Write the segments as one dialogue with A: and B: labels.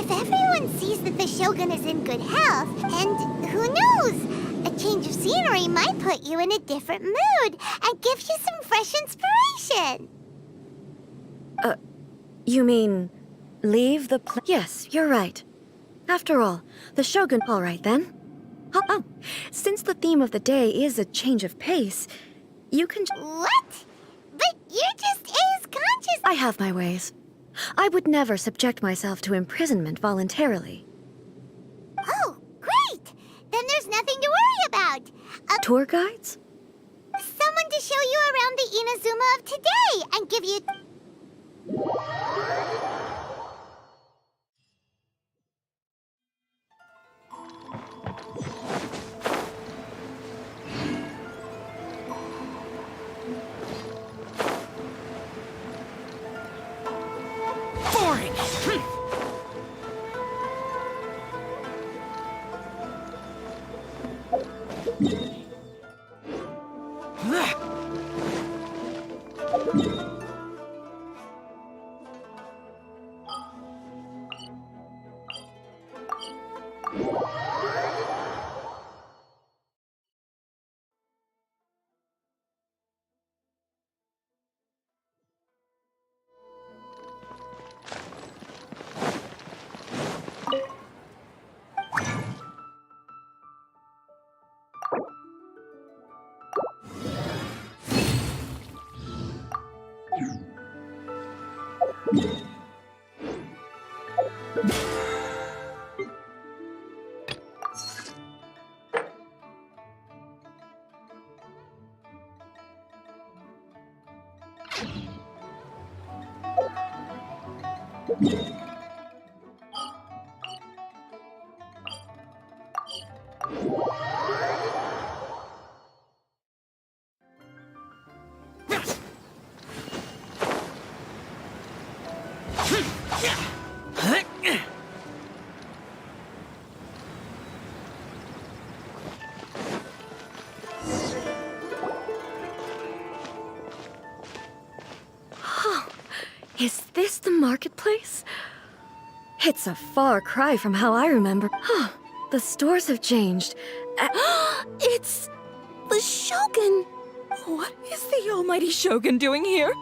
A: If everyone sees that the Shogun is in good health, and who knows, a change of scenery might put you in a different mood and give you some fresh inspiration.
B: You mean leave the Yes, you're right. After all, the Shogun... All right, then. Oh, since the theme of the day is a change of pace, you can...
A: What? But you're just A's conscious...
B: I have my ways. I would never subject myself to imprisonment voluntarily.
A: Oh, great! Then there's nothing to worry about.
B: Tour guides?
A: Someone to show you around the Inazuma of today and give you...
B: Is this the marketplace? It's a far cry from how I remember. The stores have changed.
C: It's the Shogun! What is the almighty Shogun doing here?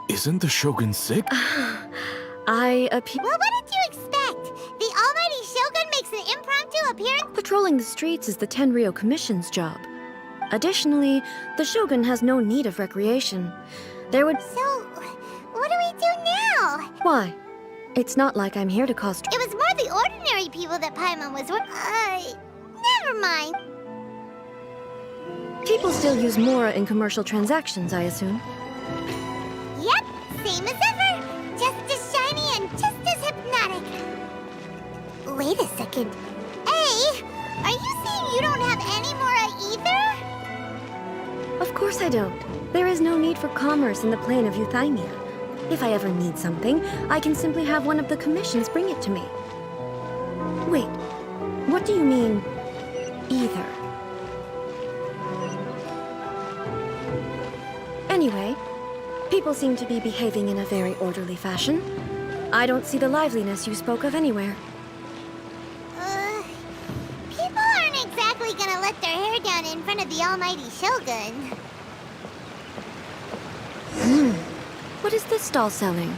D: Isn't the Shogun sick?
A: Well, what did you expect? The almighty Shogun makes an impromptu appearance...
B: Patrolling the streets is the Tenryou Commission's job. Additionally, the Shogun has no need of recreation. There would...
A: So, what do we do now?
B: Why? It's not like I'm here to cause...
A: It was more the ordinary people that Paimon was... never mind.
B: People still use Mora in commercial transactions, I assume.
A: Yep, same as ever. Just as shiny and just as hypnotic. Wait a second. Hey, are you saying you don't have any Mora either?
B: Of course I don't. There is no need for commerce in the plane of Euthymia. If I ever need something, I can simply have one of the commissions bring it to me. Wait, what do you mean, either? Anyway, people seem to be behaving in a very orderly fashion. I don't see the liveliness you spoke of anywhere.
A: People aren't exactly gonna let their hair down in front of the almighty Shogun.
B: What is this stall selling?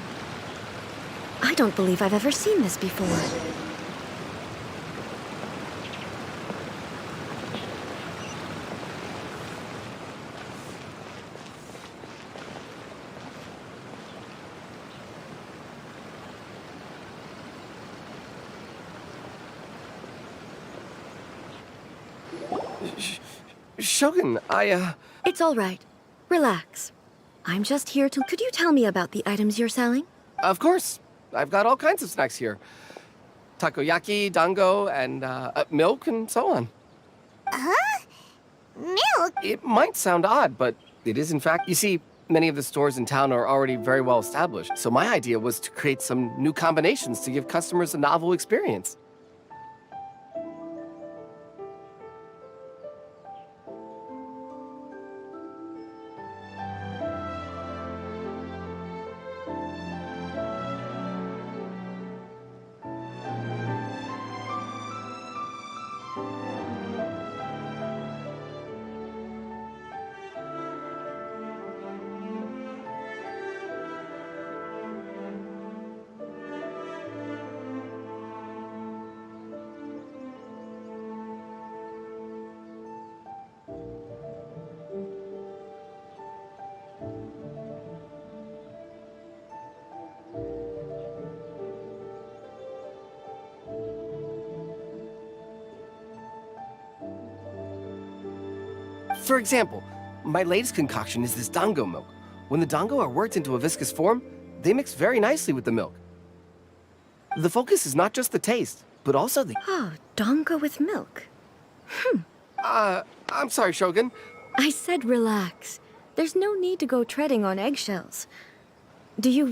B: I don't believe I've ever seen this before.
E: Shogun,
B: It's all right. Relax. I'm just here to... Could you tell me about the items you're selling?
E: Of course. I've got all kinds of snacks here. Takoyaki, dango, and milk, and so on.
A: Huh? Milk?
E: It might sound odd, but it is in fact. You see, many of the stores in town are already very well established, so my idea was to create some new combinations to give customers a novel experience. For example, my latest concoction is this dango milk. When the dango are worked into a viscous form, they mix very nicely with the milk. The focus is not just the taste, but also the...
B: Oh, dango with milk.
E: I'm sorry, Shogun.
B: I said relax. There's no need to go treading on eggshells. Do you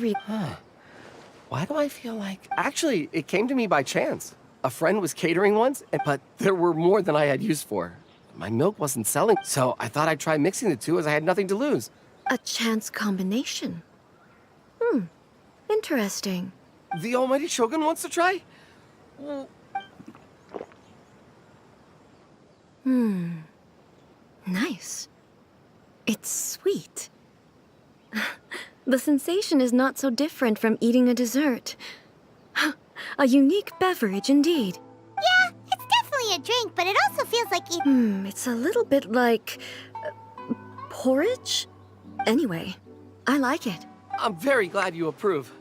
E: Why do I feel like... Actually, it came to me by chance. A friend was catering once, but there were more than I had use for. My milk wasn't selling, so I thought I'd try mixing the two as I had nothing to lose.
B: A chance combination. Interesting.
E: The almighty Shogun wants to try?
B: Nice. It's sweet. The sensation is not so different from eating a dessert. A unique beverage indeed.
A: Yeah, it's definitely a drink, but it also feels like it...
B: It's a little bit like... porridge? Anyway, I like it.
E: I'm very glad you approve.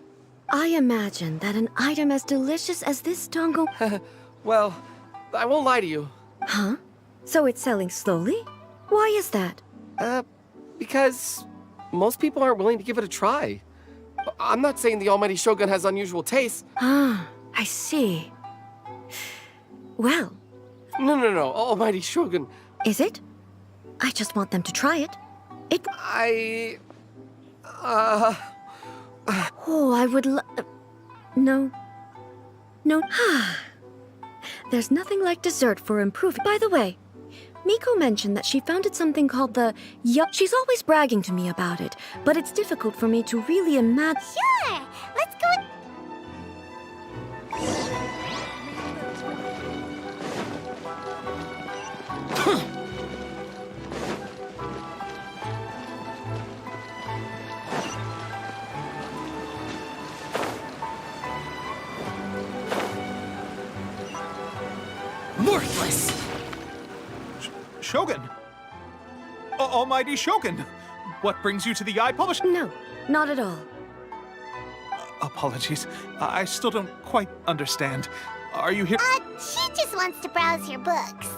B: I imagine that an item as delicious as this dango...
E: Well, I won't lie to you.
B: Huh? So it's selling slowly? Why is that?
E: Because most people aren't willing to give it a try. I'm not saying the almighty Shogun has unusual tastes.
B: Ah, I see. Well,
E: No, almighty Shogun.
B: is it? I just want them to try it. Oh, I would No. No. There's nothing like dessert for improving. By the way, Miko mentioned that she founded something called the She's always bragging to me about it, but it's difficult for me to really imagine.
A: Sure, let's go...
E: Worthless!
D: Shogun! Almighty Shogun! What brings you to the Eye Publishing?
B: No, not at all.
D: Apologies. I still don't quite understand. Are you here?
A: She just wants to browse your books.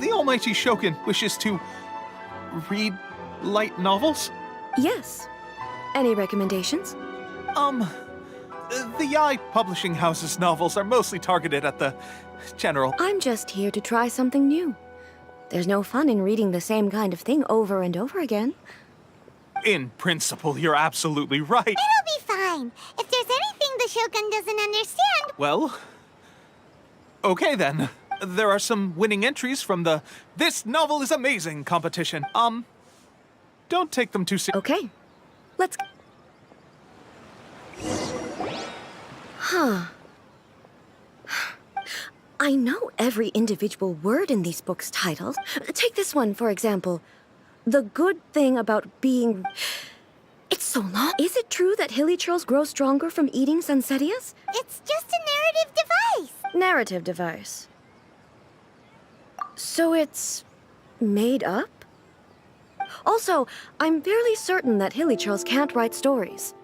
D: The Almighty Shogun wishes to read light novels?
B: Yes. Any recommendations?
D: The Eye Publishing House's novels are mostly targeted at the general.
B: I'm just here to try something new. There's no fun in reading the same kind of thing over and over again.
D: In principle, you're absolutely right.
A: It'll be fine. If there's anything the Shogun doesn't understand...
D: Well, okay then. There are some winning entries from the This Novel is Amazing competition. Don't take them too seriously.
B: Okay. Let's... Huh. I know every individual word in these books' titles. Take this one, for example. The good thing about being... It's so long. Is it true that hilly churls grow stronger from eating sunsettias?
A: It's just a narrative device.
B: Narrative device. So it's... made up? Also, I'm fairly certain that hilly churls can't write stories.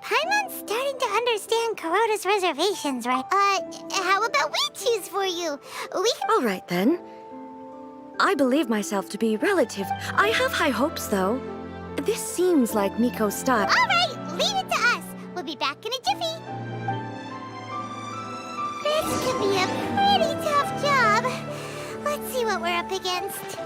A: Paimon's starting to understand Kuroda's reservations, right? How about we choose for you?
B: All right, then. I believe myself to be relative. I have high hopes, though. This seems like Miko's style.
A: All right, leave it to us. We'll be back in a jiffy. This could be a pretty tough job. Let's see what we're up against.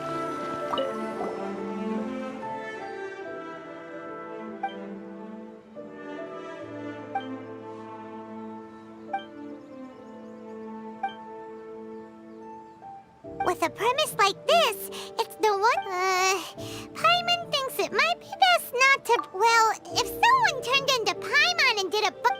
A: With a premise like this, it's no one... Paimon thinks it might be best not to... Well, if someone turned into Paimon and did a book...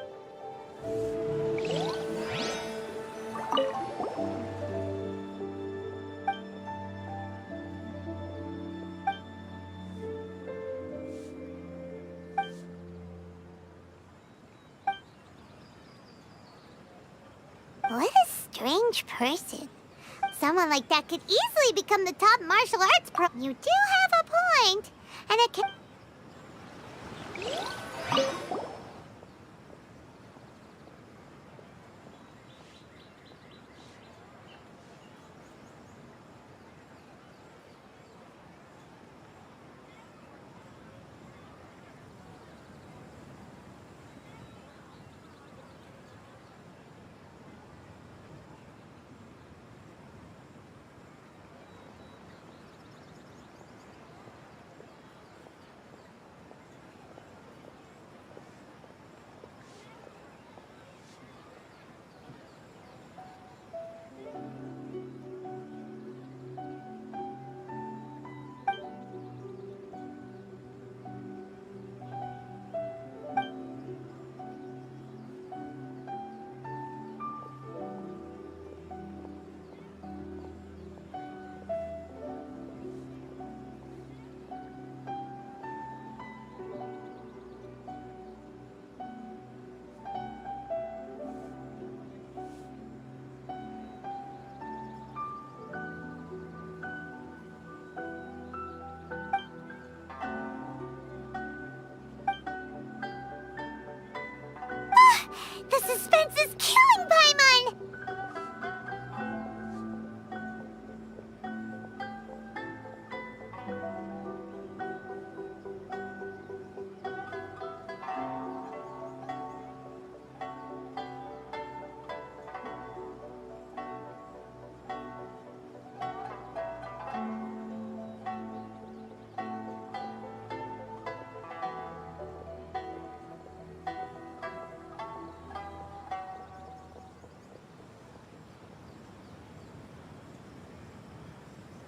A: What a strange person. Someone like that could easily become the top martial arts pro. You do have a point, and it can... The suspense is killing Paimon!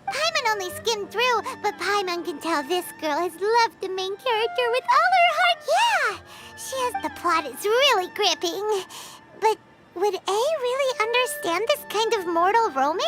A: Paimon only skimmed through, but Paimon can tell this girl has loved the main character with all her heart. Yeah, the plot is really gripping. But would A really understand this kind of mortal romance?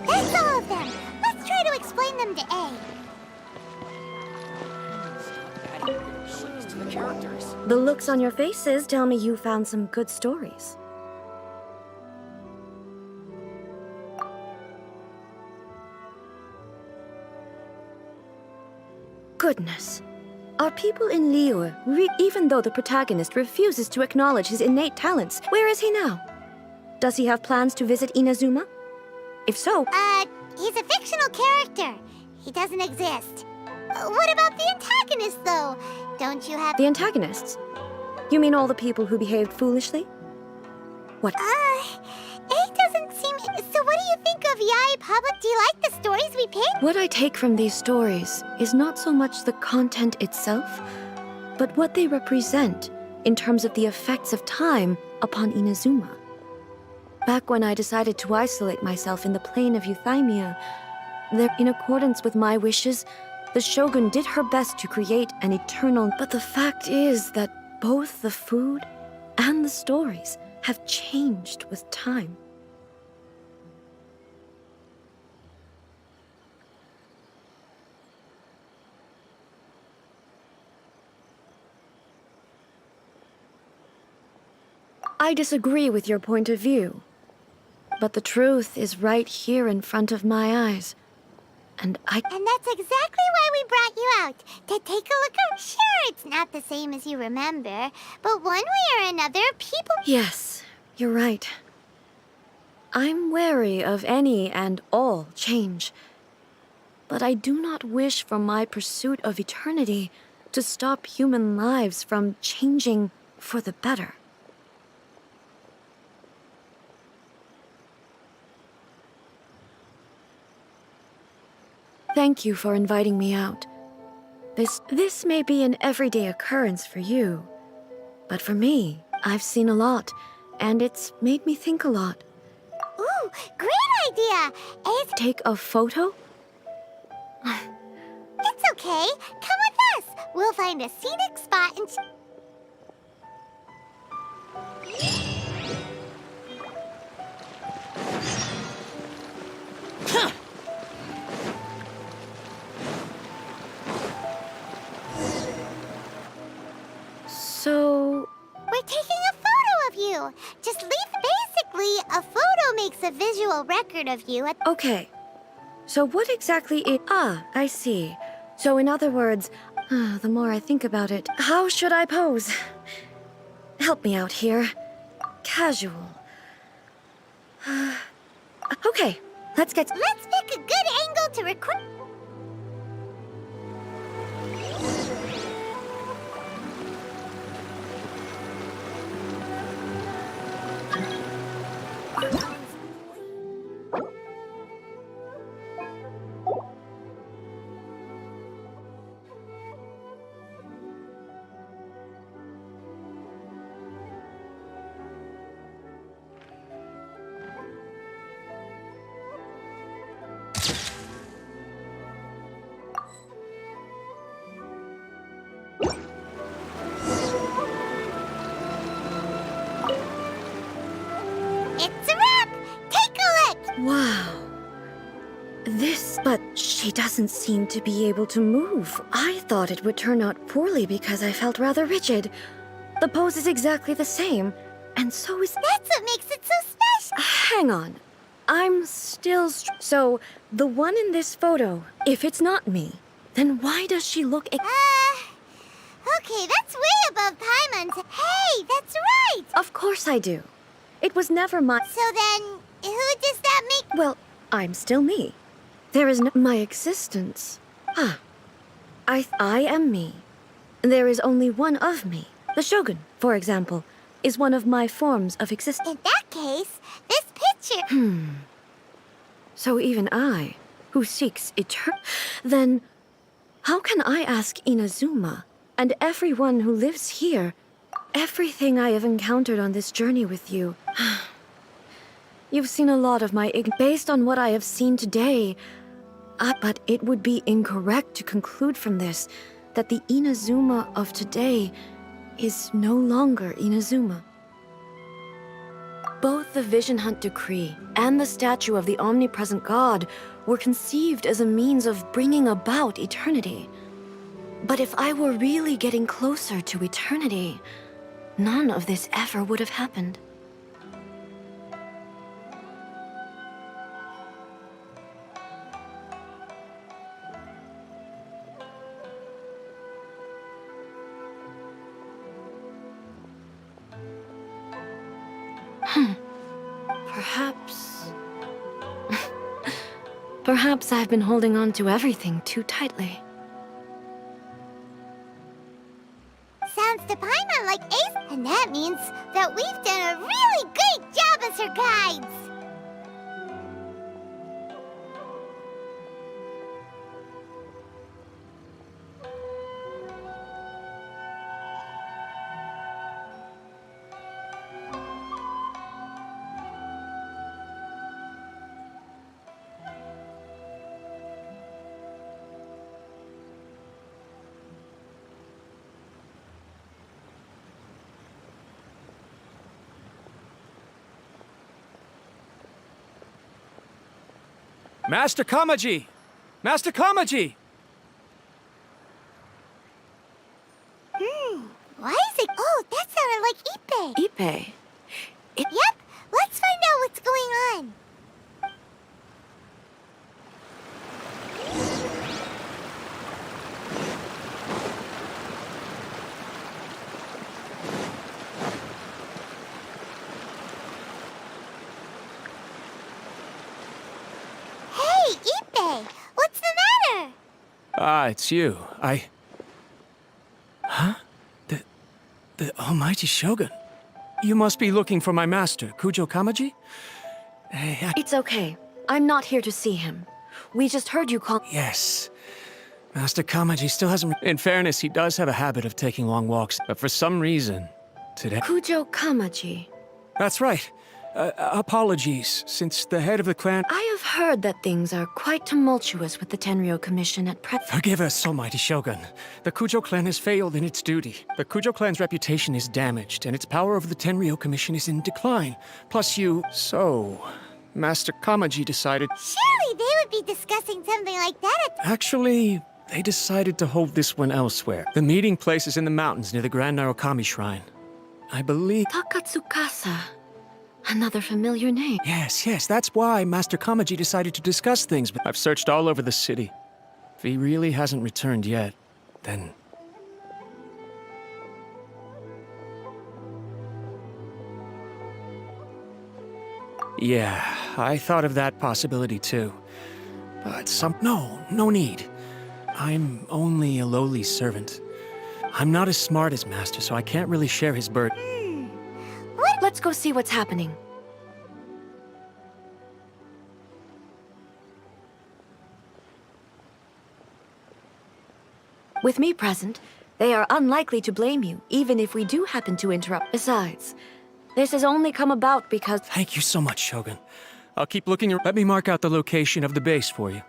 A: That's all of them. Let's try to explain them to A.
E: To the characters.
B: The looks on your faces tell me you found some good stories. Goodness. Are people in Liyue, even though the protagonist refuses to acknowledge his innate talents? Where is he now? Does he have plans to visit Inazuma? If so...
A: He's a fictional character. He doesn't exist. What about the antagonist, though? Don't you have...
B: The antagonists? You mean all the people who behaved foolishly? What?
A: A doesn't seem... So what do you think of Yae Public? Do you like the stories we picked?
B: What I take from these stories is not so much the content itself, but what they represent in terms of the effects of time upon Inazuma. Back when I decided to isolate myself in the plane of Euthymia, in accordance with my wishes, the Shogun did her best to create an eternal... But the fact is that both the food and the stories have changed with time. I disagree with your point of view. But the truth is right here in front of my eyes. And that's
A: exactly why we brought you out. To take a look at... Sure, it's not the same as you remember, but one way or another, people...
B: Yes, you're right. I'm wary of any and all change. But I do not wish for my pursuit of eternity to stop human lives from changing for the better. Thank you for inviting me out. This may be an everyday occurrence for you, but for me, I've seen a lot, and it's made me think a lot.
A: Ooh, great idea!
B: Take a photo?
A: It's okay. Come with us. We'll find a scenic spot and...
B: So...
A: We're taking a photo of you. Just basically, a photo makes a visual record of you at...
B: Okay. So what exactly I see. So in other words, the more I think about it, how should I pose? Help me out here. Casual. Okay, let's pick
A: a good angle to record... It's a wrap! Take a look!
B: Wow. But she doesn't seem to be able to move. I thought it would turn out poorly because I felt rather rigid. The pose is exactly the same, and so is...
A: That's what makes it so special!
B: Hang on. I'm still... So, the one in this photo, if it's not me, then why does she look...
A: Okay, that's way above Paimon's. Hey, that's right!
B: Of course I do. It was never my...
A: So then, who does that make?
B: Well, I'm still me. There is no... My existence. I am me. There is only one of me. The Shogun, for example, is one of my forms of existence.
A: In that case, this picture...
B: So even I, who seeks then how can I ask Inazuma and everyone who lives here everything I have encountered on this journey with you? You've seen a lot of my based on what I have seen today. But it would be incorrect to conclude from this that the Inazuma of today is no longer Inazuma. Both the Vision Hunt Decree and the statue of the omnipresent God were conceived as a means of bringing about eternity. But if I were really getting closer to eternity, none of this ever would have happened. Perhaps I've been holding on to everything too tightly.
A: Sounds to Paimon like Ace, and that means that we've done a really great job as her guides!
F: Master Kamaji! Master Kamaji!
A: Why is it... Oh, that sounded like Ippei.
B: Ippei?
A: Yep, let's find out what's going on. Hey, Ippei, what's the matter?
F: Ah, it's you. Huh? The almighty Shogun. You must be looking for my master, Kujo Kamaji? Hey,
B: It's okay. I'm not here to see him. We just heard you call.
F: Yes. Master Kamaji still hasn't... In fairness, he does have a habit of taking long walks, but for some reason, today...
B: Kujo Kamaji.
F: That's right. Apologies, since the head of the clan...
B: I have heard that things are quite tumultuous with the Tenryo Commission at present.
F: Forgive us, Almighty Shogun. The Kujo clan has failed in its duty. The Kujo clan's reputation is damaged, and its power over the Tenryo Commission is in decline. Plus you... So... Master Kamaji decided...
A: Surely they would be discussing something like that at
F: Actually, they decided to hold this one elsewhere. The meeting place is in the mountains near the Grand Narukami Shrine. I believe...
B: Takatsukasa. Another familiar name.
F: Yes, that's why Master Kamaji decided to discuss things, but I've searched all over the city. If he really hasn't returned yet, then... Yeah, I thought of that possibility too. But no need. I'm only a lowly servant. I'm not as smart as Master, so I can't really share his burden.
B: Let's go see what's happening. With me present, they are unlikely to blame you, even if we do happen to interrupt. Besides, this has only come about because...
F: Thank you so much, Shogun. I'll keep looking. Let me mark out the location of the base for you.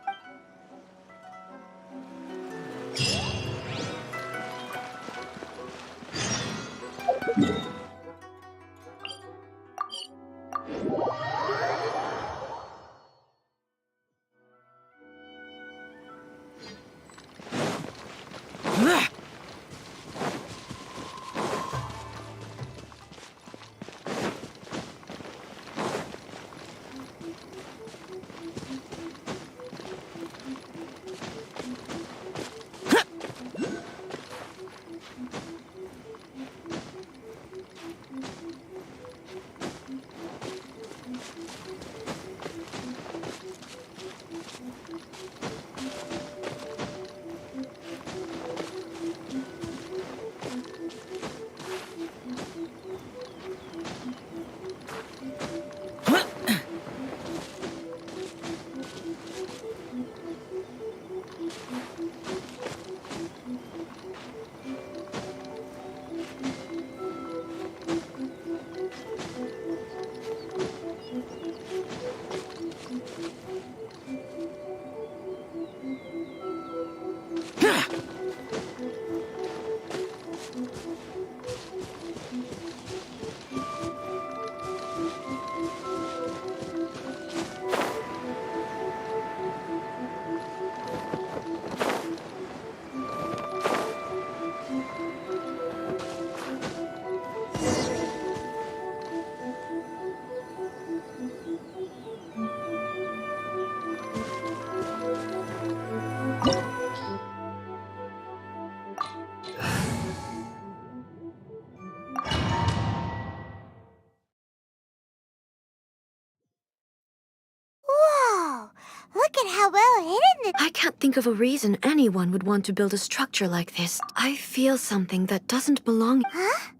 A: Whoa! Look at how well hidden the...
B: I can't think of a reason anyone would want to build a structure like this. I feel something that doesn't belong...
A: Huh?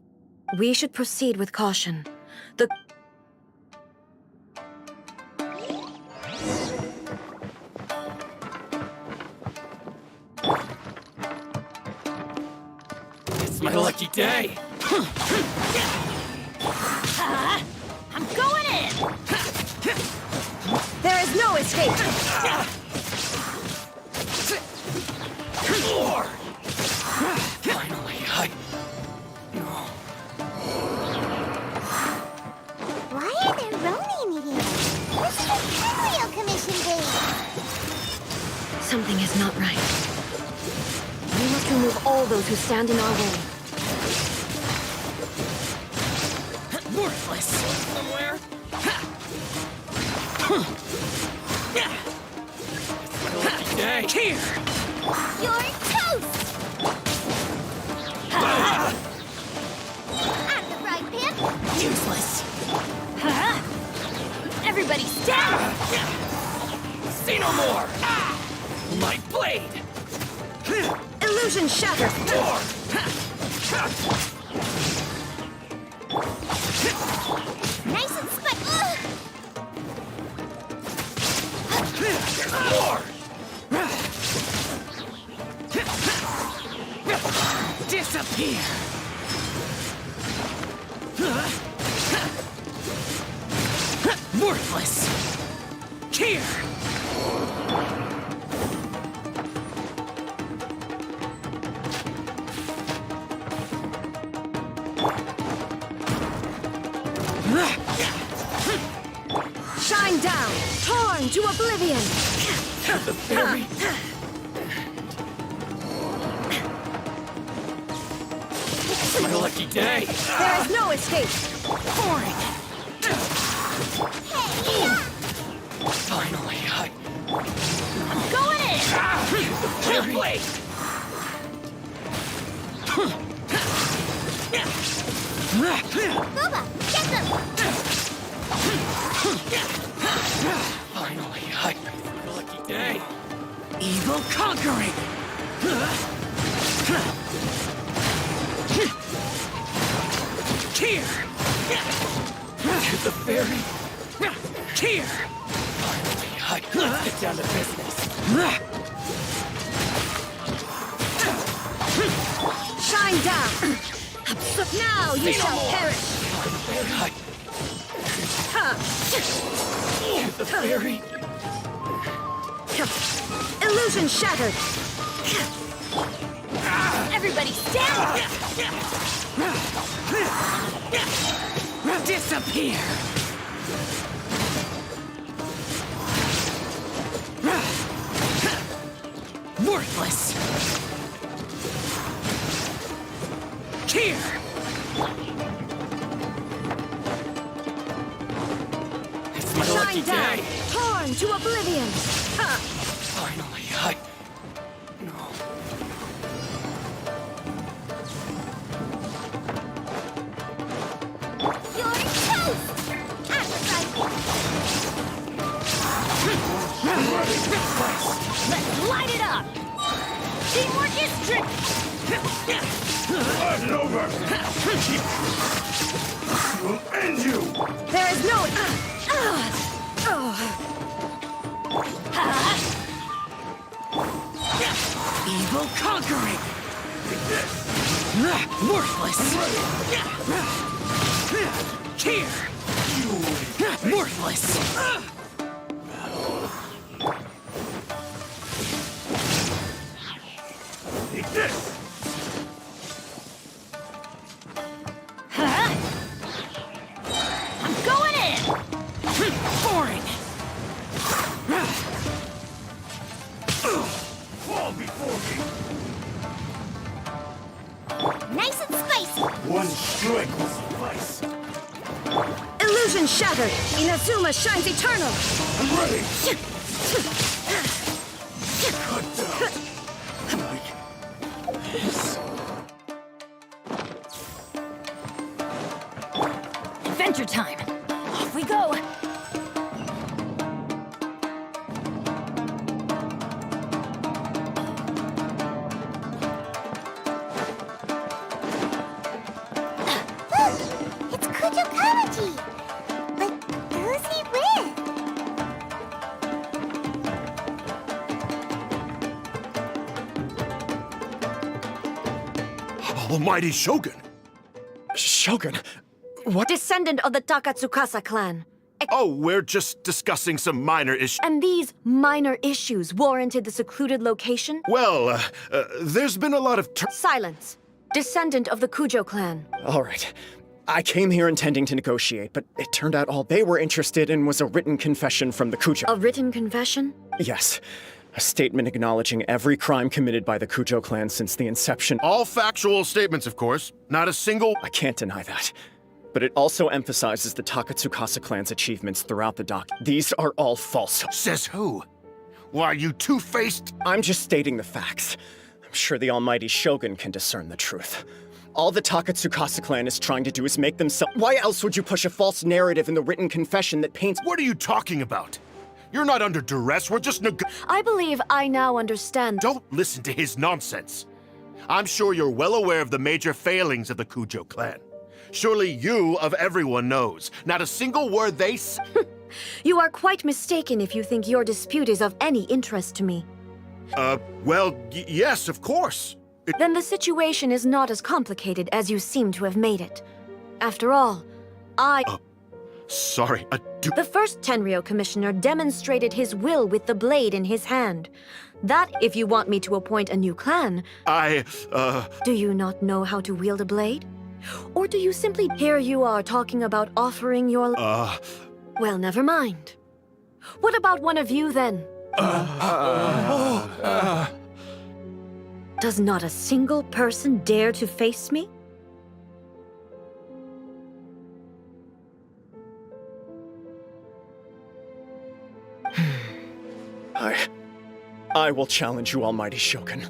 B: We should proceed with caution. The...
E: It's my lucky day.
C: I'm going in!
B: There is no escape!
E: Finally,
A: Why are there Ronin here? This is the Tenryo Commission base.
B: Something is not right. We must remove all those who stand in our way.
E: Worthless. Somewhere. It's my lucky day. Here.
A: You're toast! I'm the right pimp.
C: Useless. Everybody stand!
E: Say no more. My blade.
B: Illusion shattered!
E: More.
A: Nice and spike.
E: There's more.
F: Worthless! Here!
B: Shine down! Torn to oblivion!
F: The fairy! It's my lucky day!
B: There is no escape!
F: Boring! Finally,
A: I'm going in!
F: The fairy! Wait!
A: Booba, get them!
F: Finally, the lucky day! Evil conquering! Here! The fairy! Here! Finally, let's get down to business!
B: Shine down! But now you shall perish!
F: The fairy!
B: Illusion shattered!
A: Everybody stand!
F: Disappear! Worthless! Here! It's my lucky
B: Shine down!
F: day!
B: Torn to oblivion!
F: Finally, No.
A: You're toast! Let's light it up! Teamwork is strict!
G: Start it over! We'll end you!
B: There is no...
F: Evil conquering! Worthless! Here! Worthless!
G: Take this!
A: I'm going in!
F: Boring!
G: Fall before me!
A: Nice and spicy!
G: One strike will suffice!
B: Illusion shattered! Inazuma shines eternal!
G: I'm ready! Cut down! Like this.
A: Adventure time! Off we go! It's Kujo Kawaji! But who's he with?
G: Almighty Shogun!
H: Shogun, what?
B: Descendant of the Takatsukasa clan.
G: Oh, we're just discussing some minor issues.
B: And these minor issues warranted the secluded location?
G: Well, there's been a lot of
B: Silence. Descendant of the Kujo clan.
H: All right. I came here intending to negotiate, but it turned out all they were interested in was a written confession from the Kujo.
B: A written confession?
H: Yes. A statement acknowledging every crime committed by the Kujo clan since the inception.
G: All factual statements, of course. Not a single...
H: I can't deny that. But it also emphasizes the Takatsukasa clan's achievements throughout the doc. These are all false.
G: Says who? Why, you two-faced...
H: I'm just stating the facts. I'm sure the almighty Shogun can discern the truth. All the Takatsukasa clan is trying to do is make themselves... Why else would you push a false narrative in the written confession that paints...
G: What are you talking about? You're not under duress, we're just
B: I believe I now understand.
G: Don't listen to his nonsense. I'm sure you're well aware of the major failings of the Kujo clan. Surely you, of everyone, knows. Not a single word they
B: You are quite mistaken if you think your dispute is of any interest to me.
G: Well, yes, of course.
B: Then the situation is not as complicated as you seem to have made it. After all,
G: Sorry,
B: The first Tenryo commissioner demonstrated his will with the blade in his hand. That, if you want me to appoint a new clan... Do you not know how to wield a blade? Or do you simply... Here you are talking about offering your... Well, never mind. What about one of you, then? Does not a single person dare to face me?
H: I will challenge you, Almighty Shogun.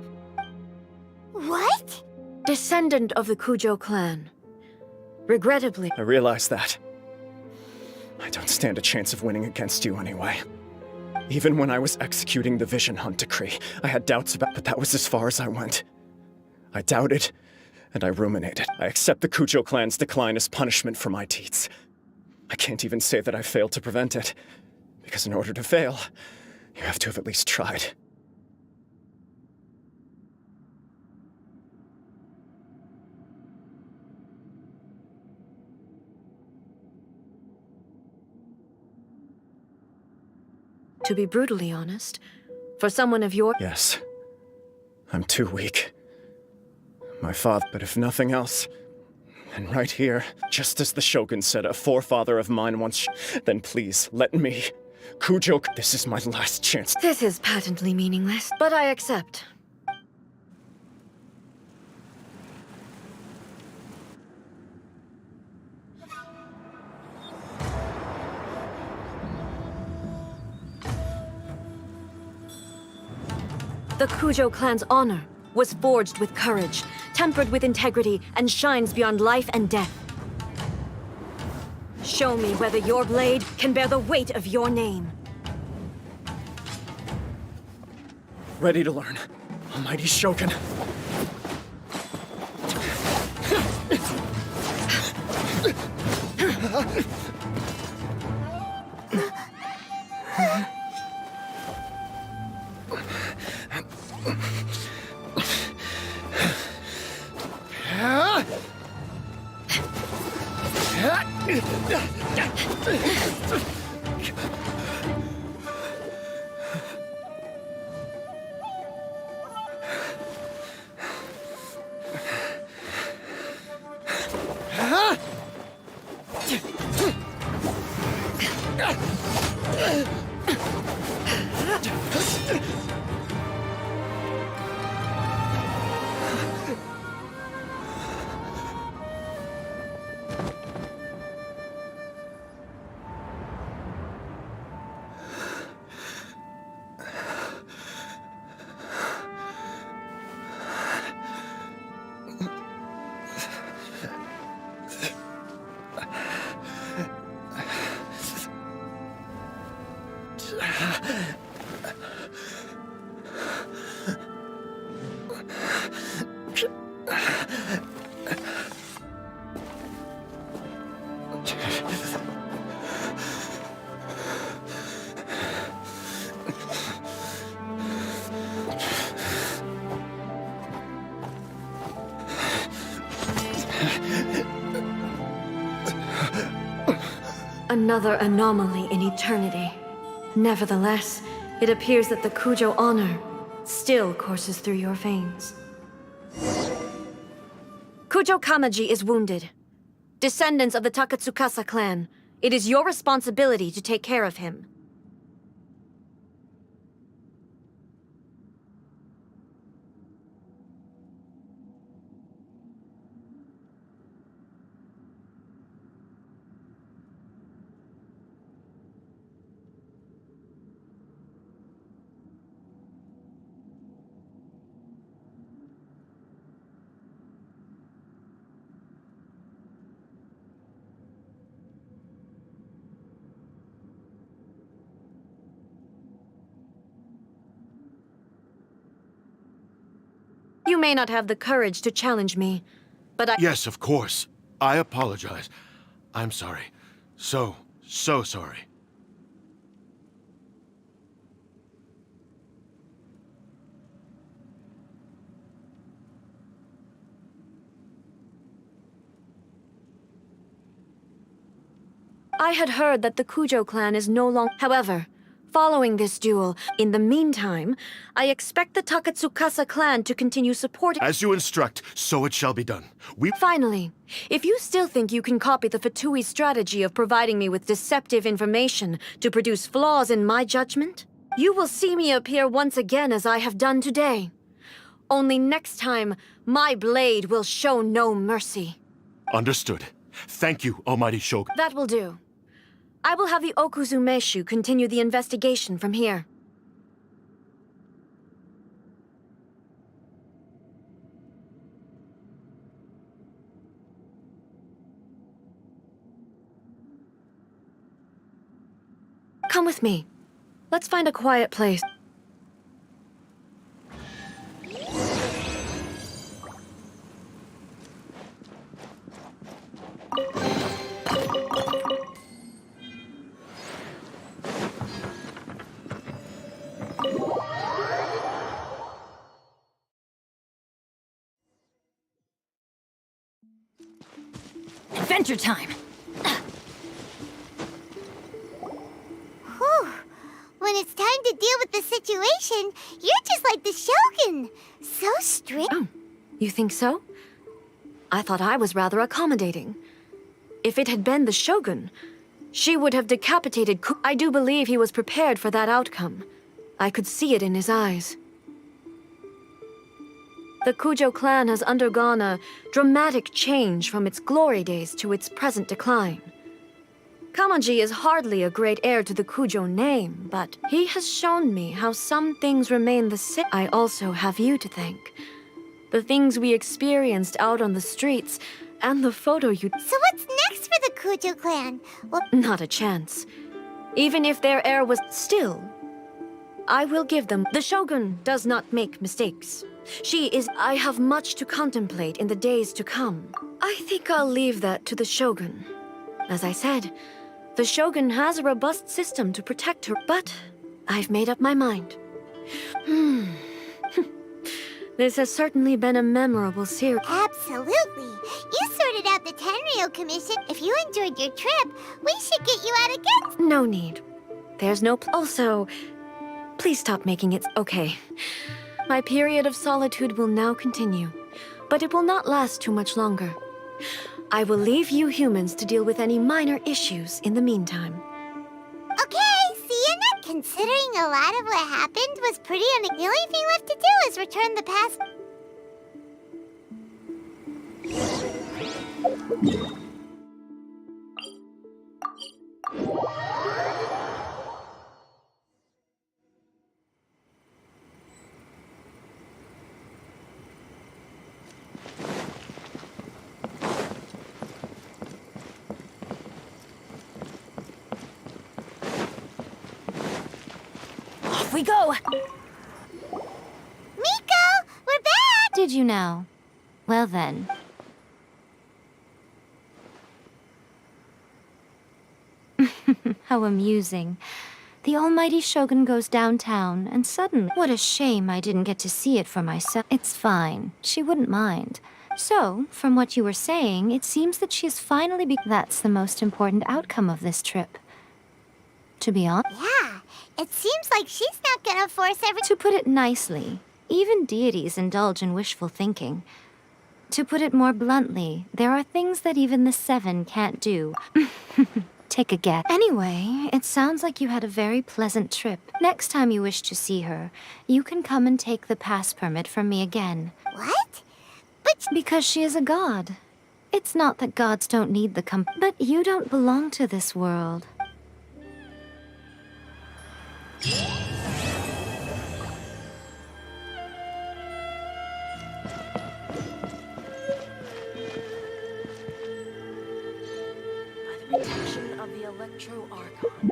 A: What?
B: Descendant of the Kujo clan. Regrettably...
H: I realize that. I don't stand a chance of winning against you anyway. Even when I was executing the Vision Hunt decree, I had doubts about, but that was as far as I went. I doubted, and I ruminated. I accept the Kujo clan's decline as punishment for my deeds. I can't even say that I failed to prevent it, because in order to fail, you have to have at least tried.
B: To be brutally honest, for someone of your...
H: Yes. I'm too weak. My father, but if nothing else, and right here, just as the Shogun said a forefather of mine once, then please, let me. Kujo, this is my last chance.
B: This is patently meaningless, but I accept. The Kujo clan's honor was forged with courage, tempered with integrity, and shines beyond life and death. Show me whether your blade can bear the weight of your name.
H: Ready to learn. Almighty Shogun.
B: Another anomaly in eternity. Nevertheless, it appears that the Kujo honor still courses through your veins. Kujo Kamaji is wounded. Descendants of the Takatsukasa clan, it is your responsibility to take care of him. You may not have the courage to challenge me, but I—
G: Yes, of course. I apologize. I'm sorry. So sorry.
B: I had heard that the Kujo clan is no longer... However, following this duel, in the meantime, I expect the Takatsukasa clan to continue supporting...
G: As you instruct, so it shall be done.
B: Finally, if you still think you can copy the Fatui strategy of providing me with deceptive information to produce flaws in my judgment, you will see me appear once again as I have done today. Only next time, my blade will show no mercy.
G: Understood. Thank you, Almighty Shogun.
B: That will do. I will have the Okuzumeshu continue the investigation from here. Come with me. Let's find a quiet place.
C: Adventure time!
A: Whew. When it's time to deal with the situation, you're just like the Shogun. So strict.
B: Oh, you think so? I thought I was rather accommodating. If it had been the Shogun, she would have decapitated I do believe he was prepared for that outcome. I could see it in his eyes. The Kujo clan has undergone a dramatic change from its glory days to its present decline. Kamaji is hardly a great heir to the Kujo name, but he has shown me how some things remain the same. I also have you to thank. The things we experienced out on the streets, and the photo you...
A: So what's next for the Kujo clan? Well,
B: Not a chance. Even if their heir was still, I will give them. The Shogun does not make mistakes. I have much to contemplate in the days to come. I think I'll leave that to the Shogun. As I said, the Shogun has a robust system to protect her, but I've made up my mind. This has certainly been a memorable series.
A: absolutely. You sorted out the Tenryo Commission. If you enjoyed your trip, we should get you out again.
B: No need. There's no... Also, please stop making it... Okay. My period of solitude will now continue, but it will not last too much longer. I will leave you humans to deal with any minor issues in the meantime.
A: Okay, see you next. Considering a lot of what happened was pretty the only thing left to do is return the past.
C: Off we go!
A: Miko, we're back!
I: Did you know? Well then. How amusing. The almighty Shogun goes downtown, and suddenly... What a shame I didn't get to see it for myself. It's fine. She wouldn't mind. So, from what you were saying, it seems that she has finally That's the most important outcome of this trip. To be honest...
A: Yeah, it seems like she's not gonna force
I: To put it nicely, even deities indulge in wishful thinking. To put it more bluntly, there are things that even the Seven can't do. Take a guess. Anyway, it sounds like you had a very pleasant trip. Next time you wish to see her, you can come and take the pass permit from me again.
A: What?
I: Because she is a god. It's not that gods don't need the but you don't belong to this world.
B: By the protection of the Electro Archon.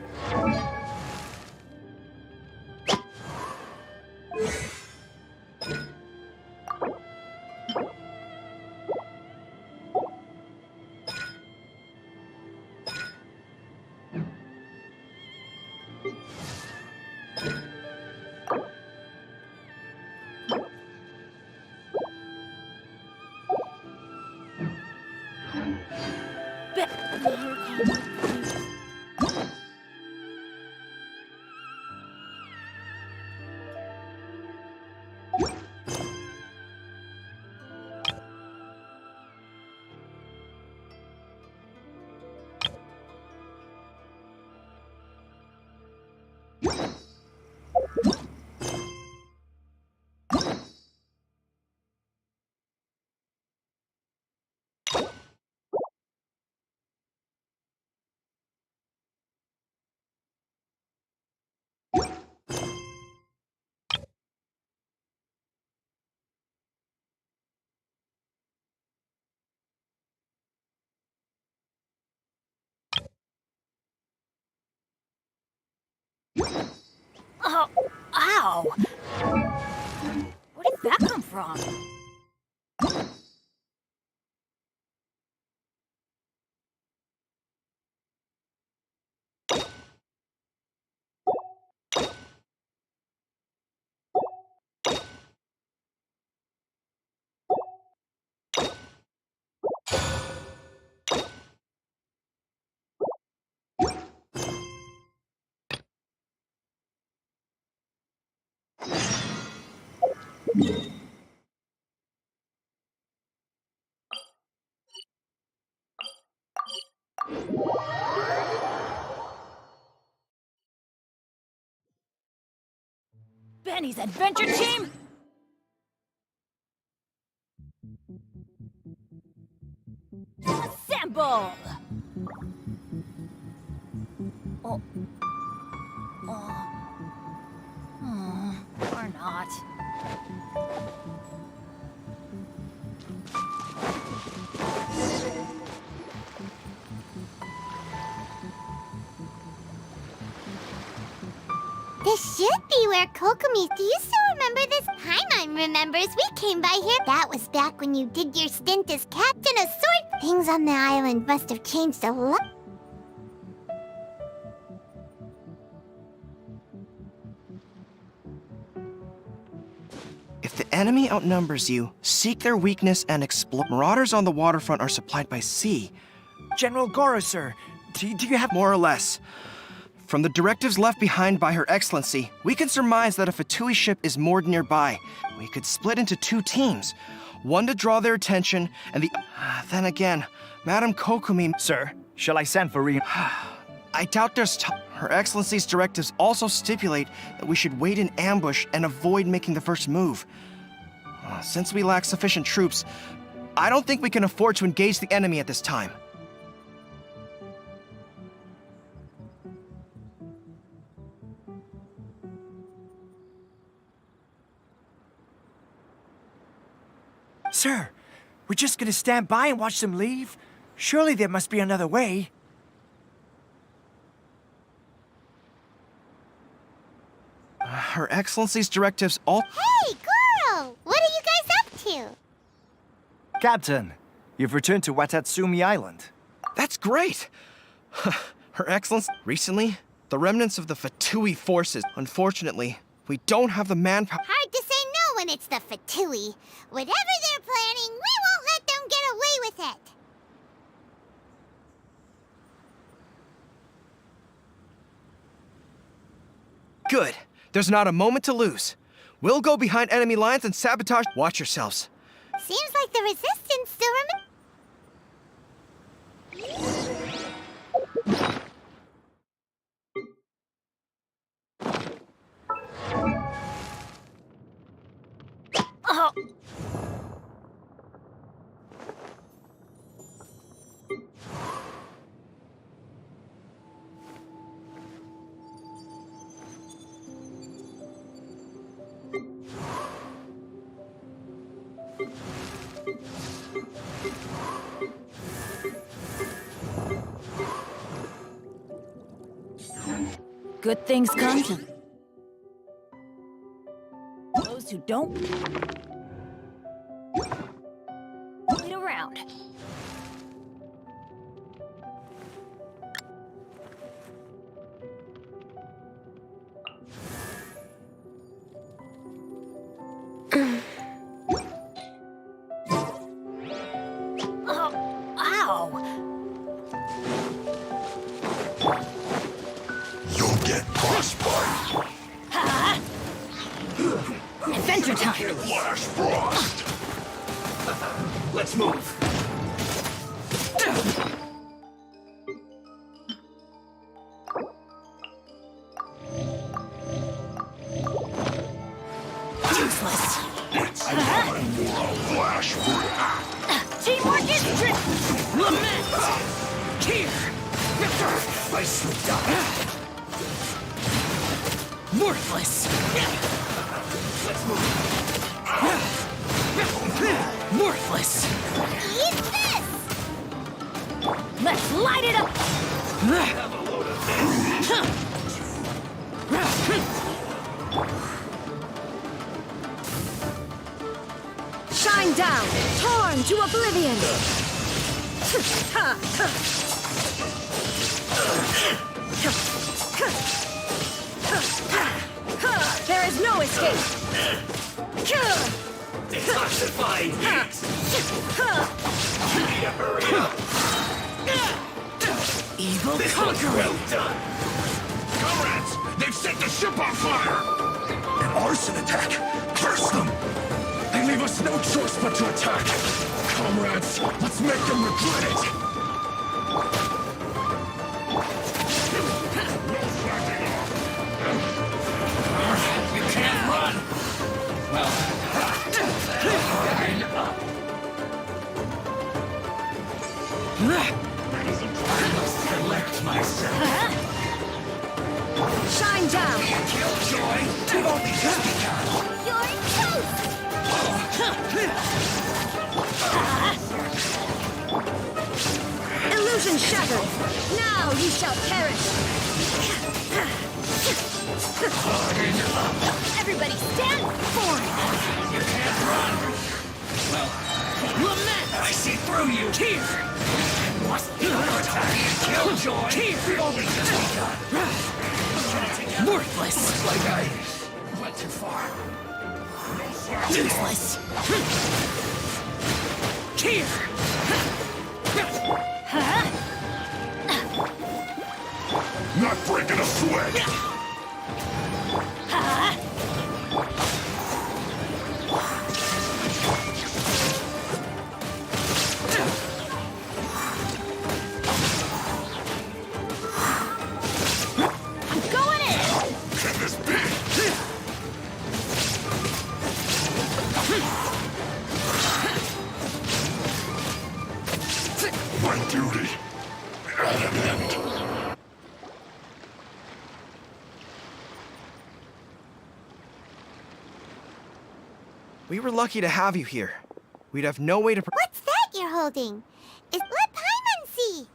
C: Oh, ow! Where did that come from? Benny's adventure team? Assemble! Oh. Or not.
A: This should be where Kokomi. Do you still remember this? Paimon remembers. We came by here. That was back when you did your stint as captain of sorts. Things on the island must have changed a lot.
J: If the enemy outnumbers you, seek their weakness and explore. Marauders on the waterfront are supplied by sea. General Goro, sir, do you have more or less? From the directives left behind by Her Excellency, we can surmise that a Fatui ship is moored nearby. We could split into 2 teams, one to draw their attention, and the... Then again, Madame Kokomi...
K: Sir, shall I send for
J: I doubt there's Her Excellency's directives also stipulate that we should wait in ambush and avoid making the first move. Since we lack sufficient troops, I don't think we can afford to engage the enemy at this time.
K: Sir, we're just gonna stand by and watch them leave? Surely there must be another way.
J: Her Excellency's directives all...
A: Hey, Goro! What are you guys up to?
K: Captain, you've returned to Watatsumi Island.
J: That's great! Her Excellency, recently, the remnants of the Fatui forces. Unfortunately, we don't have the manpower...
A: Hard to say no when it's the Fatui. Whatever they're planning, we won't let them get away with it.
J: Good. There's not a moment to lose. We'll go behind enemy lines and sabotage... Watch yourselves.
A: Seems like the resistance still
C: Oh. Good things come to those who don't wait around. Oh, ow!
G: You'll get frostbite.
C: Adventure time!
G: Flash frost.
K: Let's move.
C: Useless.
G: It's time for a flash break.
C: Teamwork is tricky. Lament. Here.
K: I slipped up.
C: Worthless.
K: Let's move.
C: Worthless.
A: Eat this!
C: Let's light it up.
K: Have a load of this.
B: Shine down, torn to oblivion! There is no escape!
L: Detoxifying heat! You need to hurry up!
K: Evil
L: This one's well done! Comrades! They've set the ship on fire! An arson attack! Curse them! They leave us no choice but to attack! Comrades, let's make them regret it! You can't run! Well... Select myself.
B: Shine down!
L: Killjoy! We've only just begun!
A: You're toast!
B: Illusion shattered! Now you shall perish!
A: Everybody stand forward!
L: You can't run! Well, lament! I see through you! Here! Must be under attack! Killjoy! Here! We've only just begun!
K: Worthless!
L: Looks like I went too far.
K: Useless! Here!
L: Not breaking a sweat! Can this be? My duty at an end.
J: We were lucky to have you here. We'd have no way to...
A: What's that you're holding? Let Paimon see.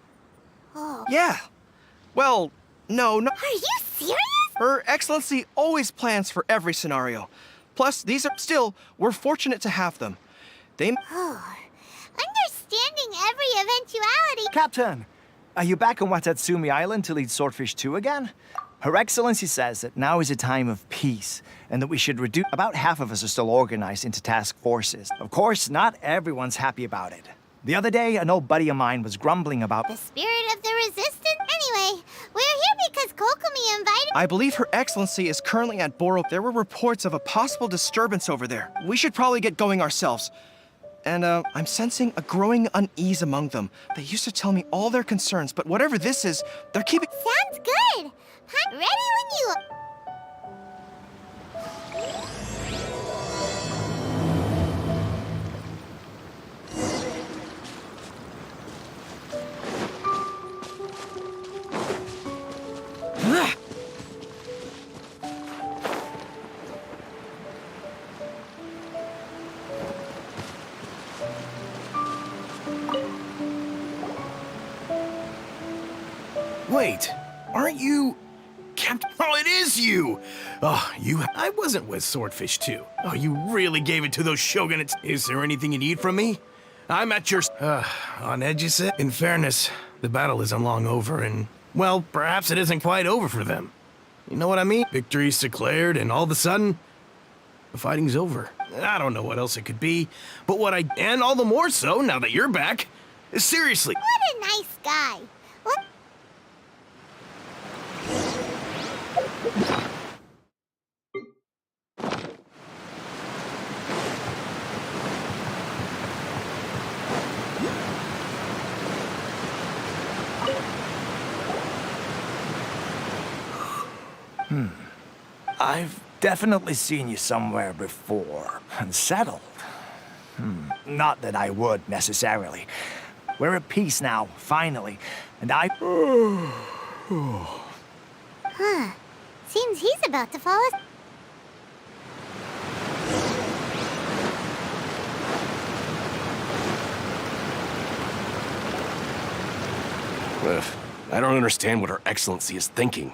A: Oh.
J: Yeah. Well, no.
A: Are you serious?
J: Her Excellency always plans for every scenario. Plus, these are still, we're fortunate to have them. They...
A: Oh. Understanding every eventuality.
K: Captain, are you back on Watatsumi Island to lead Swordfish 2 again? Her Excellency says that now is a time of peace, and that we should reduce... About half of us are still organized into task forces. Of course, not everyone's happy about it. The other day, an old buddy of mine was grumbling about...
A: The spirit of the resistance? Anyway, we're here because Kokomi invited...
J: I believe Her Excellency is currently at Boro. There were reports of a possible disturbance over there. We should probably get going ourselves. And, I'm sensing a growing unease among them. They used to tell me all their concerns, but whatever this is, they're keeping...
A: Sounds good. I'm ready when you...
M: Wait, aren't you... Captain... Oh, it is you! Oh, I wasn't with Swordfish 2. Oh, you really gave it to those shogunates. Is there anything you need from me? I'm at your... on edge, you said? In fairness, the battle isn't long over, and... Well, perhaps it isn't quite over for them. You know what I mean? Victory's declared, and all of a sudden... The fighting's over. I don't know what else it could be, but what I... And all the more so, now that you're back. Seriously.
A: What a nice guy. What?
K: I've definitely seen you somewhere before. Unsettled. Not that I would, necessarily. We're at peace now, finally. And I...
A: Huh. Seems he's about to fall asleep.
E: I don't understand what Her Excellency is thinking.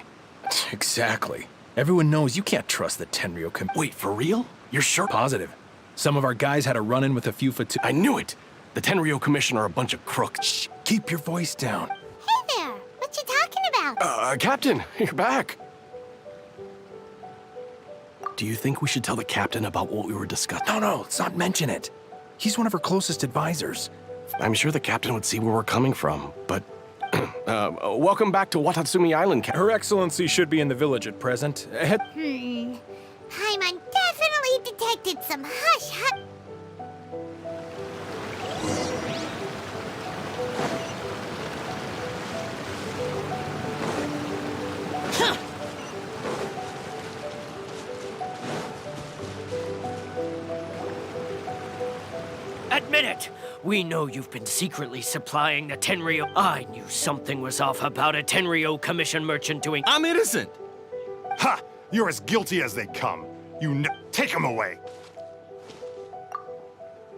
M: Exactly. Everyone knows you can't trust the Tenryo
N: Wait, for real? You're sure?
M: Positive. Some of our guys had a run-in with a few
N: I knew it! The Tenryo Commission are a bunch of crooks.
M: Shh, keep your voice down.
A: Hey there, what you talking about?
N: Captain, you're back. Do you think we should tell the captain about what we were discussing?
M: No, let's not mention it. He's one of our closest advisors.
N: I'm sure the captain would see where we're coming from, but... welcome back to Watatsumi Island,
H: Her Excellency should be in the village at present.
A: Paimon definitely detected some hush-hush.
O: Admit it! We know you've been secretly supplying the Tenryo. I knew something was off about a Tenryo Commission merchant doing.
L: I'm innocent! Ha! You're as guilty as they come. Take him away!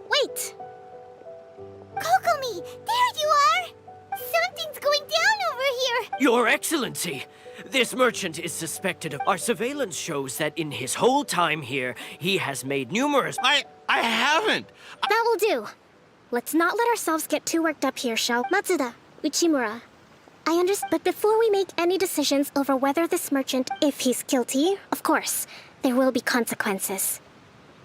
A: Wait! Kokomi, there you are! Something's going down over here!
O: Your Excellency! This merchant is suspected of. Our surveillance shows that in his whole time here, he has made numerous.
G: I haven't!
P: That will do. Let's not let ourselves get too worked up here, shall we? Matsuda, Uchimura. I understand, but before we make any decisions over whether this merchant, if he's guilty, of course, there will be consequences.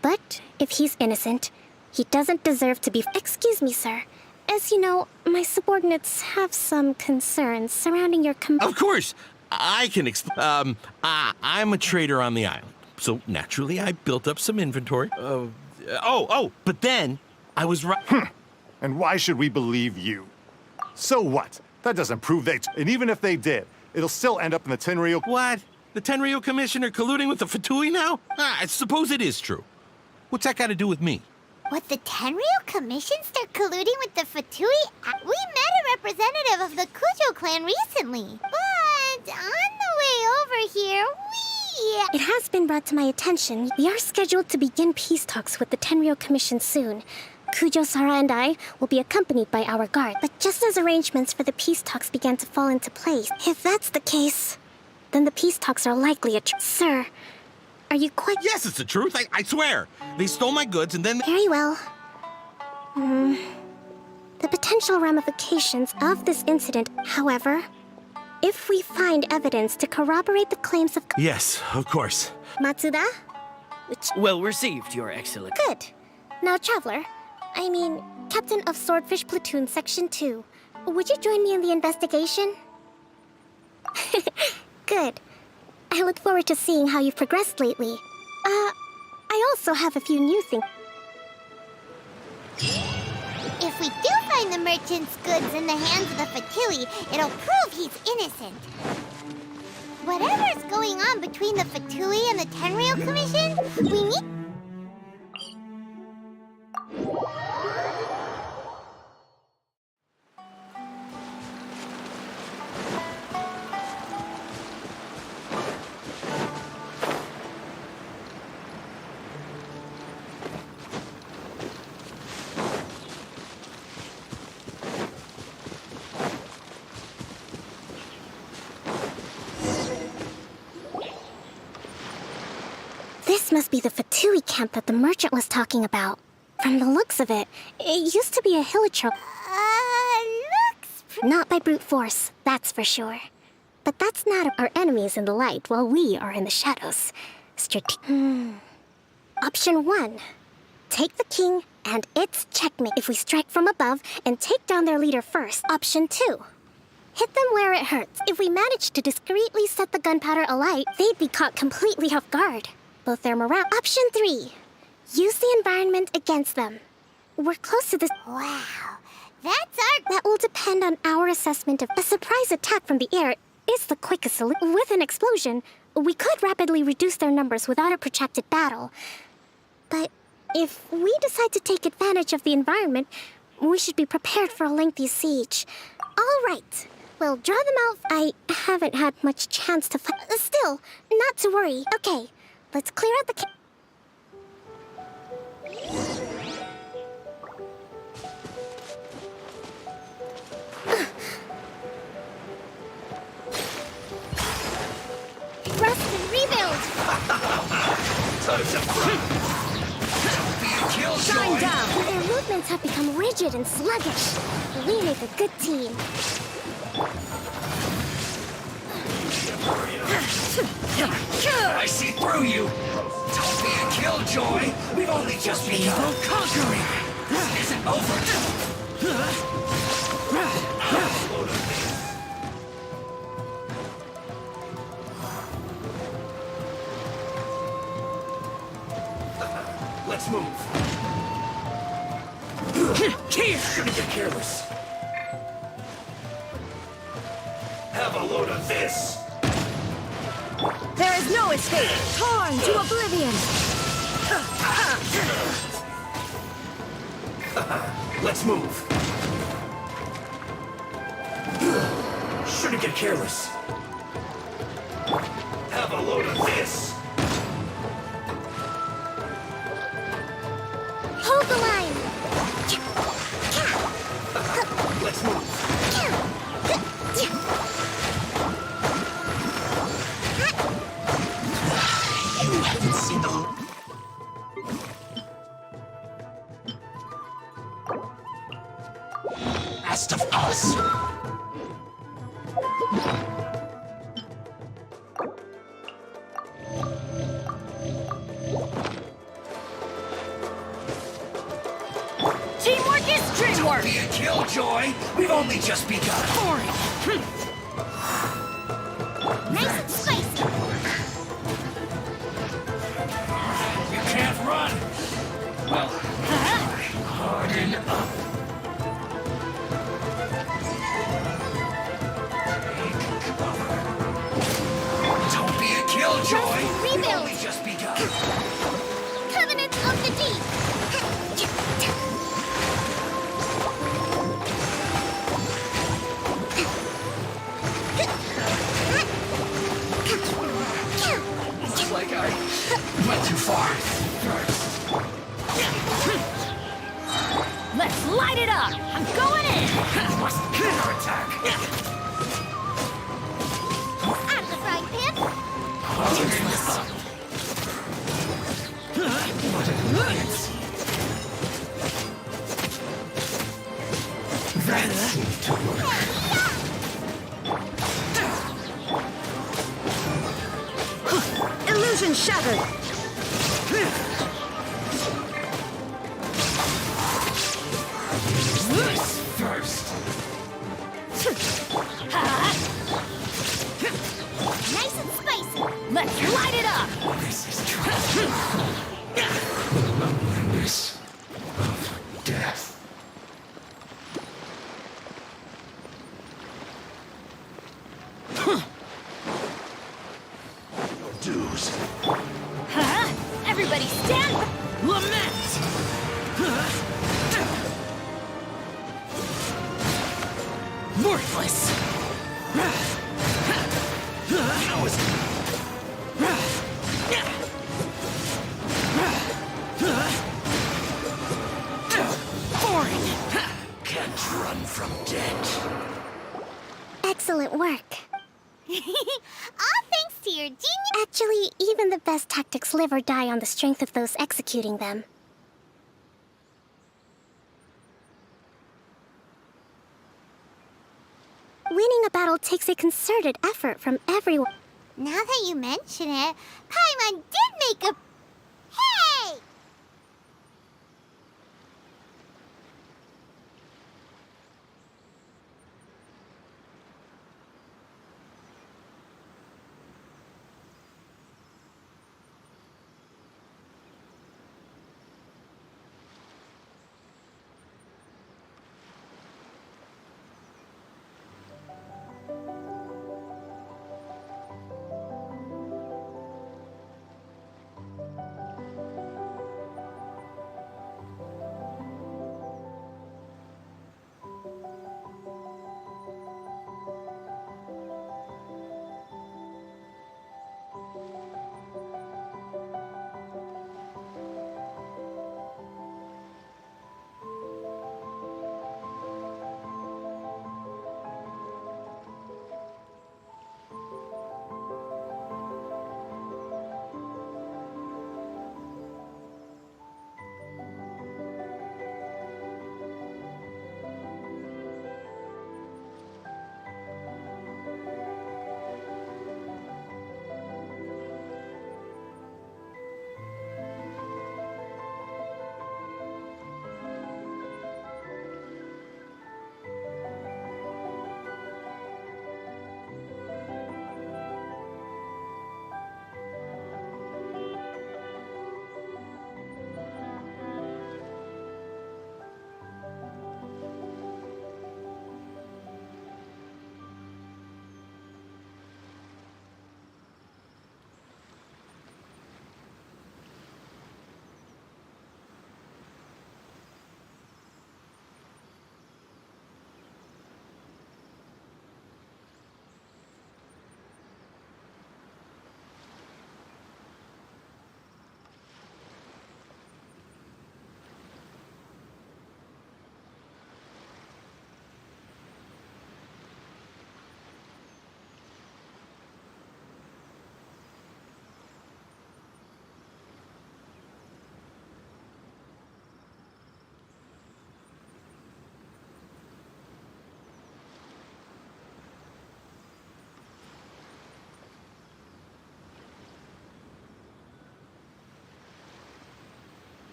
P: But if he's innocent, he doesn't deserve to be. Excuse me, sir. As you know, my subordinates have some concerns surrounding your
G: Of course! I can explain. I'm a trader on the island, so naturally I built up some inventory. But then I was right.
L: And why should we believe you? So what? That doesn't prove they... And even if they did, it'll still end up in the Tenryo...
G: What? The Tenryo Commissioner colluding with the Fatui now? I suppose it is true. What's that got to do with me?
A: What, the Tenryo Commission start colluding with the Fatui? We met a representative of the Kujo clan recently. But on the way over here,
P: It has been brought to my attention. We are scheduled to begin peace talks with the Tenryo Commission soon. Kujo-Sara and I will be accompanied by our guard. But just as arrangements for the peace talks began to fall into place, if that's the case, then the peace talks are likely Sir, are you quite...
G: Yes, it's the truth. I swear. They stole my goods and then...
P: Very well. The potential ramifications of this incident, however, if we find evidence to corroborate the claims of...
G: Yes, of course.
P: Matsuda?
O: Well received, Your Excellency.
P: Good. Now, Traveler, Captain of Swordfish Platoon Section 2, would you join me in the investigation? Good. I look forward to seeing how you've progressed lately. I also have a few new things.
A: if we do find the merchant's goods in the hands of the Fatui, it'll prove he's innocent. Whatever's going on between the Fatui and the Tenryo Commission, we need...
P: This must be the Fatui camp that the merchant was talking about. From the looks of it, it used to be a hilichurl. Not by brute force, that's for sure. But that's not our enemies in the light while we are in the shadows. Option 1. Take the king, and it's checkmate if we strike from above and take down their leader first. Option 2. Hit them where it hurts. If we manage to discreetly set the gunpowder alight, they'd be caught completely off guard. Both their morale. Option 3. Use the environment against them. We're close to this.
A: Wow, that's our...
P: That will depend on our assessment of a surprise attack from the air is the quickest solution. With an explosion, we could rapidly reduce their numbers without a protracted battle. But if we decide to take advantage of the environment, we should be prepared for a lengthy siege. All right. We'll draw them out. I haven't had much chance to fight. Still, not to worry. Okay. Let's clear out the
A: Thrust and rebuild!
P: Shine down! Their movements have become rigid and sluggish. We make a good team.
L: I see through you! Don't be a killjoy! We've only just begun! Evil conquering! This isn't over! Let's move! Here! Shouldn't get careless! Have a load of this!
B: There is no escape! Torn to oblivion!
L: Let's move! Shouldn't get careless! Have a load of this!
P: Hold the line!
L: Let's move! You haven't seen the... Best of us!
C: Teamwork is dreamwork!
L: Don't be a killjoy! We've only just begun!
A: Nice and spicy.
L: You can't run! Well, harden up. Don't be a killjoy! We've
A: Rebuild.
L: only just begun!
A: Covenant of the Deep.
L: Looks like I went too far.
C: Let's light it up! I'm going in!
L: Counterattack!
A: Out of the frying pan.
L: That seemed to work.
B: Illusion shattered!
L: This first.
A: Nice and spicy.
C: Let's light it up!
L: This is trouble. This of death. Your dues.
C: Everybody stand! Lament! Worthless!
L: How is
C: Boring!
L: Can't run from debt.
P: Excellent work.
A: All thanks to your genius.
P: Actually, even the best tactics live or die on the strength of those executing them. Winning a battle takes a concerted effort from everyone.
A: Now that you mention it, Paimon did make a... Hey!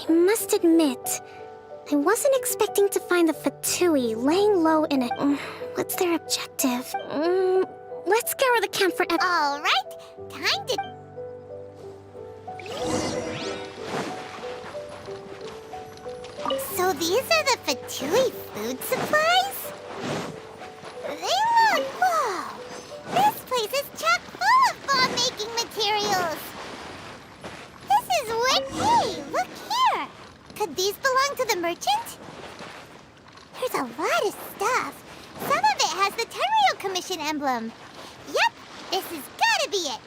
P: I must admit, I wasn't expecting to find the Fatui laying low in a... what's their objective? Let's scour the camp for...
A: All right, time to... So these are the Fatui food supplies? They look... Whoa! This place is chock full of bomb-making materials! This is weird. Hey, look here! Could these belong to the merchant? There's a lot of stuff. Some of it has the Tenryo Commission emblem. Yep, this has gotta be it.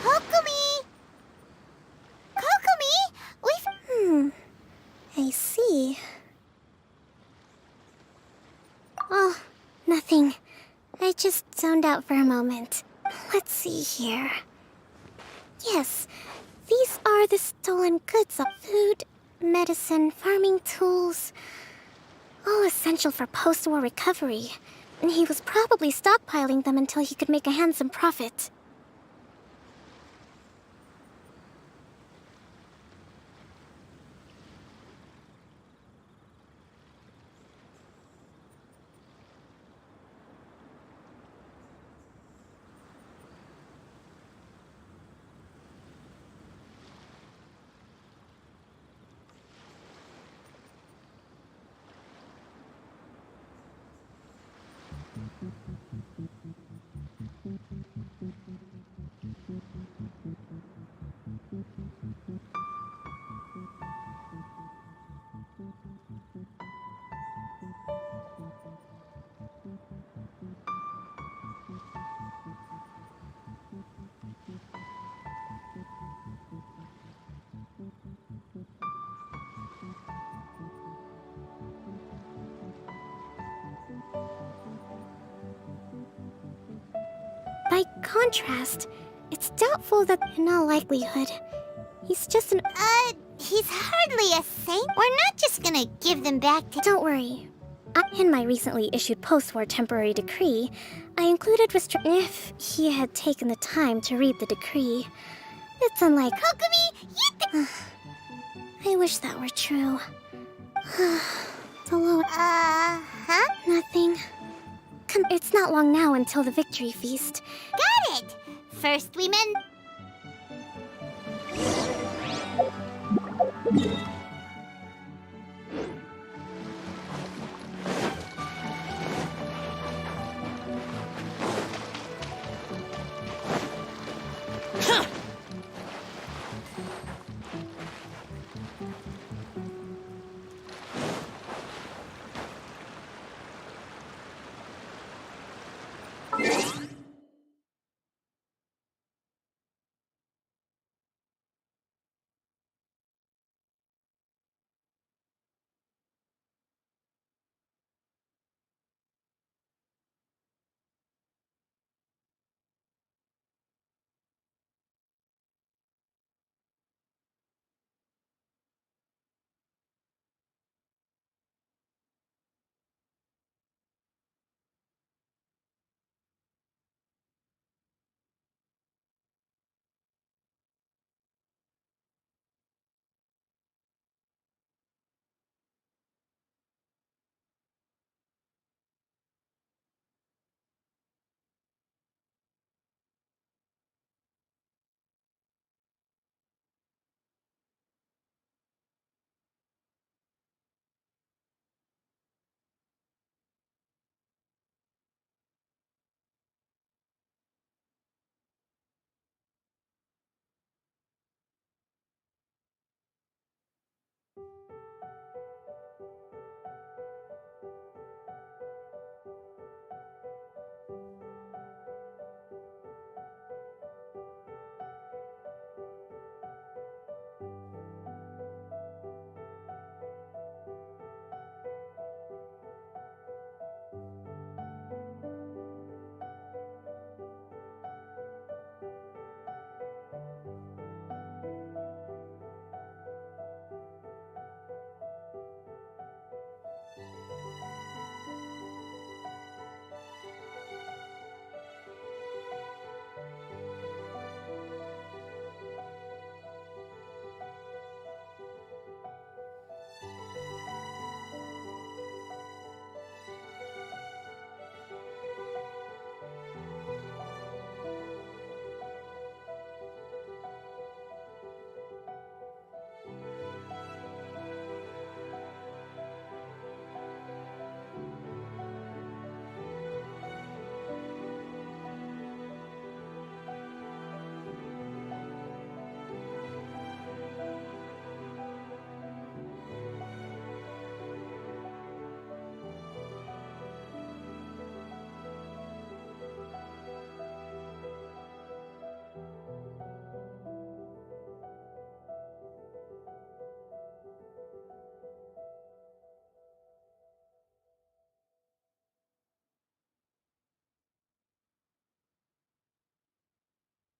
A: Kokumi! Kokumi!
P: I see. Oh, nothing. I just zoned out for a moment. Let's see here. Yes, these are the stolen goods of food, medicine, farming tools. All essential for post-war recovery. And he was probably stockpiling them until he could make a handsome profit. By contrast, it's doubtful that, in all likelihood, he's just an...
A: He's hardly a saint. We're not just gonna give them back to...
P: Don't worry. In my recently issued post-war temporary decree, I included if he had taken the time to read the decree. It's unlike...
A: Kokumi,
P: I wish that were true. Hello.
A: Huh?
P: Nothing. Come, it's not long now until the victory feast.
A: Got it! First we